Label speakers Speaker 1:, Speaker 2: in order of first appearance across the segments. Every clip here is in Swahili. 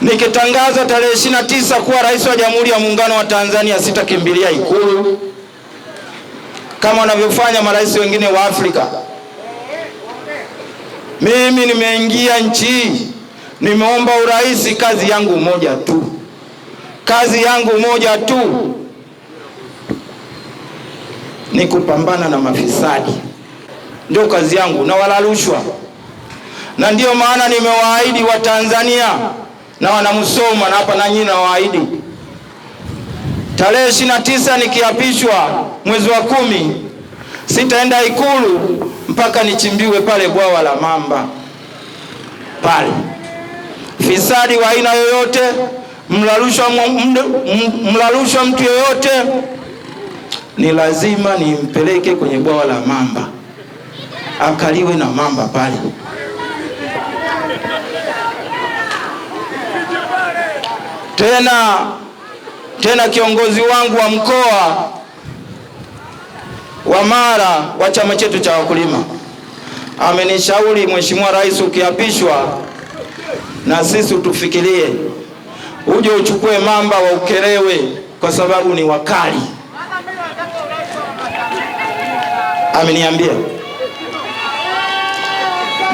Speaker 1: nikitangaza tarehe 29 kuwa rais wa Jamhuri ya Muungano wa Tanzania sitakimbilia Ikulu kama wanavyofanya marais wengine wa Afrika. Mimi nimeingia nchi, nimeomba urais, kazi yangu moja tu. Kazi yangu moja tu ni kupambana na mafisadi. Ndio kazi yangu, na wala rushwa. Na ndio maana nimewaahidi wa Tanzania na wanamsoma, na hapa na nyinyi nawaahidi, tarehe 29 nikiapishwa mwezi wa 10 sitaenda Ikulu mpaka nichimbiwe pale bwawa la mamba pale. Fisadi wa aina yoyote, mlarushwa mtu yoyote, ni lazima nimpeleke kwenye bwawa la mamba akaliwe na mamba pale. Tena kiongozi wangu wa mkoa wa Mara wa chama chetu cha wakulima amenishauri, Mheshimiwa Rais, ukiapishwa na sisi utufikirie, uje uchukue mamba wa Ukerewe kwa sababu ni wakali. Ameniambia.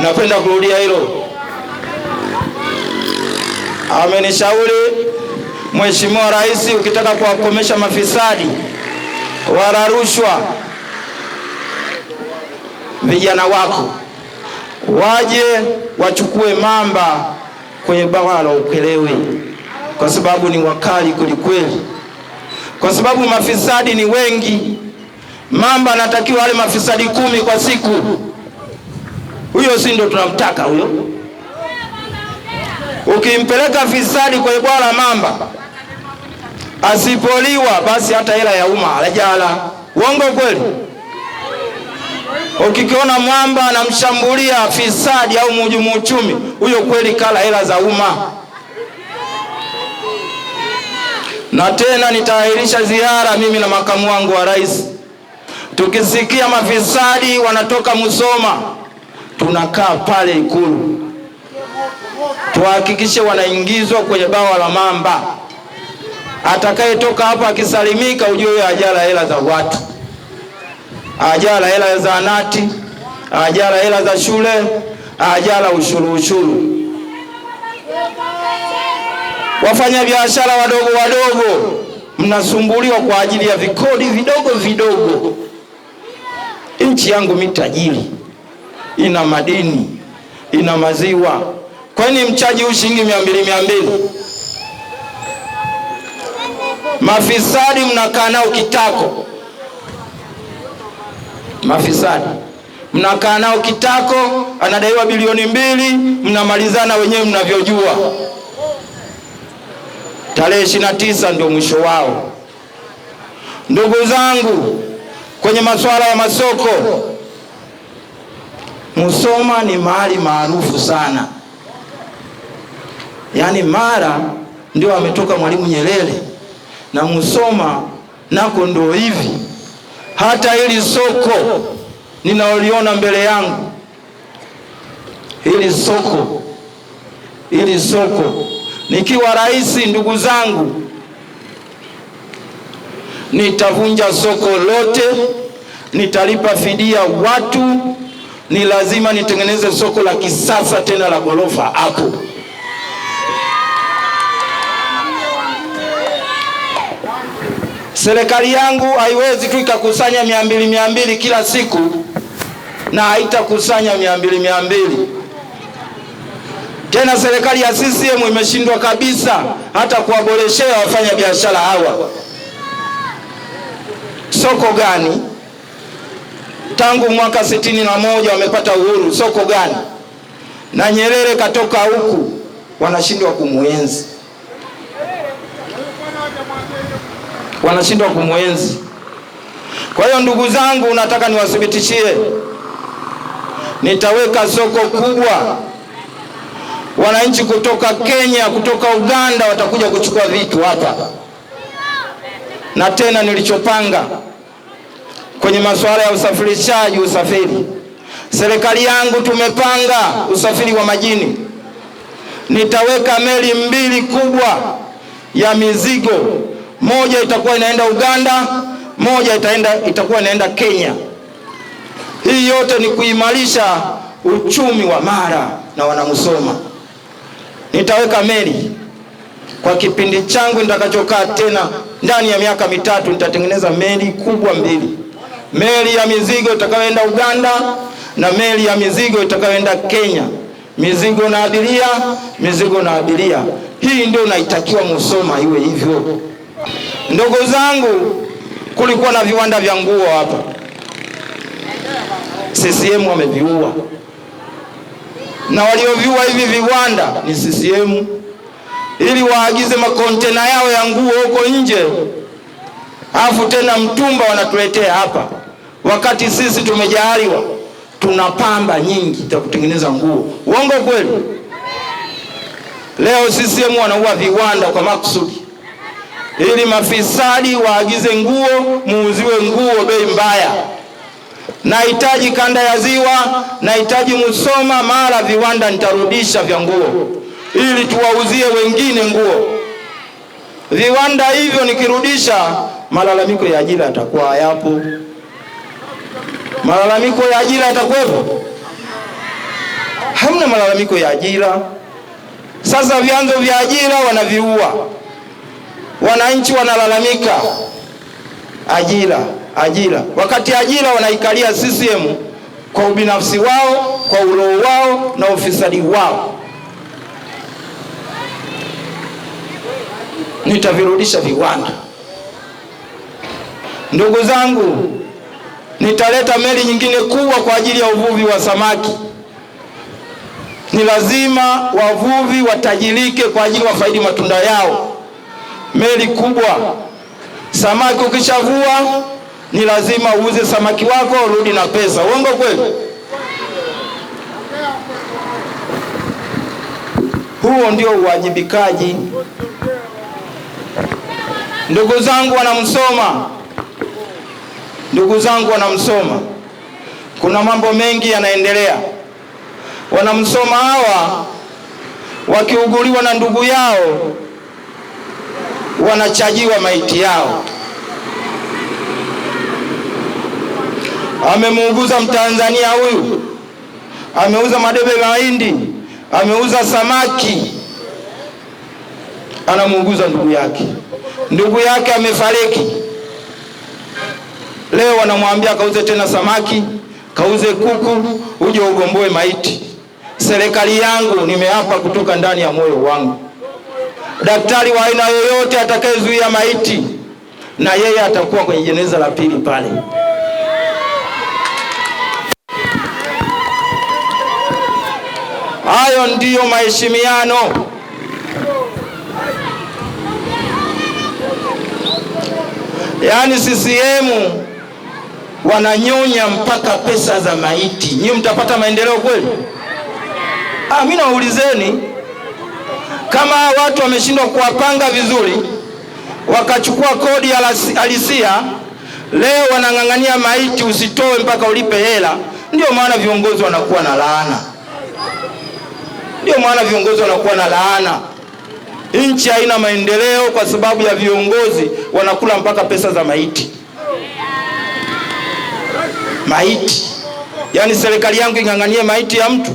Speaker 1: Napenda kurudia hilo. Amenishauri, Mheshimiwa Rais, ukitaka kuwakomesha mafisadi wala rushwa, vijana wako waje wachukue mamba kwenye bwawa la Ukerewe kwa sababu ni wakali kwelikweli, kwa sababu mafisadi ni wengi. Mamba anatakiwa wale mafisadi 10 kwa siku. Huyo si ndio tunamtaka huyo? Ukimpeleka fisadi kwenye bwawa la mamba, asipoliwa basi hata hela ya umma hajala. Uongo kweli? Ukikiona mwamba anamshambulia fisadi au mhujumu uchumi, huyo kweli kala hela za umma. Na tena nitaahirisha ziara mimi na makamu wangu wa rais. Tukisikia mafisadi wanatoka Musoma, tunakaa pale Ikulu, tuhakikishe wanaingizwa kwenye bwawa la mamba. Atakayetoka hapa akisalimika, ujue ajala hela za watu, ajala hela za anati, ajala hela za shule, ajala ushuru. Wafanya biashara wadogo mnasumbuliwa kwa ajili ya vikodi vidogo. Nchi yangu mitajiri, ina madini, ina maziwa. Kwani mchaji shilingi 200? Mafisadi mnakaa nao kitako. Mafisadi mnakaa nao kitako, anadaiwa bilioni 2, mnamalizana wenyewe mnavyojua. Tarehe 29 ndio mwisho wao. Ndugu zangu, kwenye masuala ya masoko, Musoma ni mahali maarufu sana. Yaani Mara ndio ametoka Mwalimu Nyerere, na Musoma nako ndio hivi. Hata hili soko ninaoliona mbele yangu, hili soko nikiwa rais, ndugu zangu, nitavunja soko lote, nitalipa fidia watu. Ni lazima nitengeneze soko la kisasa tena la ghorofa hapo. Serikali yangu haiwezi tu ikakusanya 200 kila siku, na haitakusanya 200. Tena serikali ya CCM imeshindwa kabisa hata kuwaboreshea wafanya biashara hawa. Soko gani? Tangu mwaka 61 wamepata uhuru, soko gani? Na Nyerere katoka huku, wanashindwa kumuenzi. Kwa hiyo ndugu zangu, nataka niwathibitishie, nitaweka soko kubwa. Wananchi kutoka Kenya, kutoka Uganda watakuja kuchukua vitu hapa. Na tena nilichopanga kwenye masuala ya usafirishaji, usafiri, serikali yangu tumepanga usafiri wa majini. nitaweka meli mbili kubwa ya mizigo, moja itakuwa inaenda Uganda, moja itakuwa inaenda Kenya. Hii yote ni kuimarisha uchumi wa Mara na Wanamsoma. Nitaweka meli kwa kipindi changu nitakachokaa tena, ndani ya miaka mitatu nitatengeneza meli kubwa mbili, meli ya mizigo itakayoenda Uganda na meli ya mizigo itakayoenda Kenya. Mizigo na abiria, mizigo na abiria. Hii ndio naitakiwa Musoma iwe hivyo. Ndugu zangu, kulikuwa na viwanda vya nguo hapa, CCM wameviua, na walioviua hivi viwanda ni CCM, ili waagize makontena yao ya nguo huko nje, afu tena mtumba wanatuletea hapa, wakati sisi tumejaliwa tuna pamba nyingi za kutengeneza nguo. Uongo kweli? Leo CCM wanaua viwanda kwa makusudi, ili mafisadi waagize nguo, muuziwe nguo bei mbaya. Nahitaji kanda ya Ziwa, nahitaji Musoma, Mara viwanda nitarudisha vya nguo, ili tuwauzie wengine nguo. Viwanda hivyo nikirudisha, malalamiko ya ajira yatakuwa hayapo. Malalamiko ya ajira yatakuwepo? Hamna malalamiko ya ajira. Sasa vyanzo vya ajira wanaviua, wananchi wanalalamika ajira, wakati ajira wanaikalia CCM kwa ubinafsi wao, kwa uroho wao na ufisadi wao. Nitavirudisha viwanda. Ndugu zangu, nitaleta meli nyingine kubwa kwa ajili ya uvuvi wa samaki. Ni lazima wavuvi watajirike kwa ajili wafaidi matunda yao. Meli kubwa, samaki ukishavua ni lazima uuze samaki wako urudi na pesa. Uongo kweli? Huo ndio uwajibikaji. Ndugu zangu Wanamsoma, ndugu zangu Wanamsoma, kuna mambo mengi yanaendelea. Wanamsoma hawa wakiuguliwa na ndugu yao wanachajiwa maiti yao. Amemuuguza Mtanzania huyu, ameuza madebe mahindi, ameuza samaki, anamuuguza ndugu yake. Ndugu yake amefariki, leo wanamwambia kauze tena samaki, kauze kuku, uje ugomboe maiti. Serikali yangu nimeapa kutoka ndani ya moyo wangu, daktari wa aina yoyote atakayezuia maiti, na yeye atakuwa kwenye jeneza la pili pale. Hayo ndiyo maheshimiano. Yaani CCM wananyonya mpaka pesa za maiti. Nyinyi mtapata maendeleo kweli? Mimi naulizeni, kama watu wameshindwa kuwapanga vizuri, wakachukua kodi ya halisia, leo wanang'ang'ania maiti usitoe mpaka ulipe hela. Ndio maana viongozi wanakuwa na laana. Ndio maana viongozi wanakuwa na laana. Nchi haina maendeleo kwa sababu ya viongozi wanakula mpaka pesa za maiti. Maiti. Yaani serikali yangu ing'ang'anie maiti ya mtu,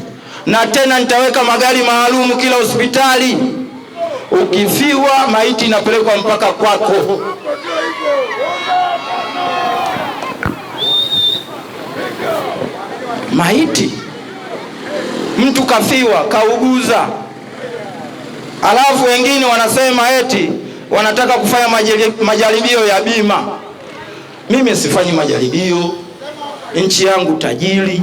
Speaker 1: na tena nitaweka magari maalum kila hospitali. Ukifiwa maiti inapelekwa mpaka kwako. Maiti. Mtu kafiwa, kauguza. Alafu wengine wanasema eti wanataka kufanya majaribio ya bima. Mimi sifanyi majaribio. Nchi yangu tajiri,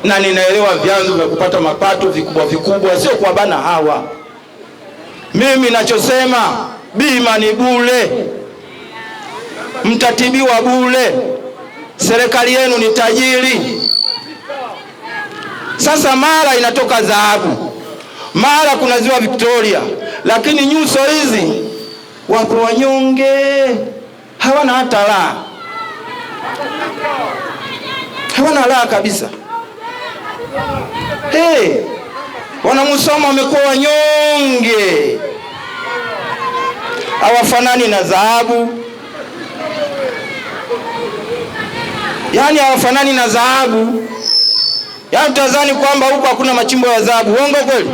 Speaker 1: na ninaelewa vyanzo vya kupata mapato vikubwa vikubwa, sio kwa bana hawa. Mimi nachosema, bima ni bure, mtatibiwa bure. Serikali yenu ni tajiri. Sasa Mara inatoka dhahabu, Mara kuna ziwa Victoria, lakini nyuso hizi wapo wanyonge, hawana hata raha, hawana raha kabisa. Wanamusoma wamekuwa wanyonge, hawafanani na dhahabu. Yaani hawafanani na dhahabu. Yaani utazani kwamba huko hakuna machimbo ya dhahabu. Uongo kweli?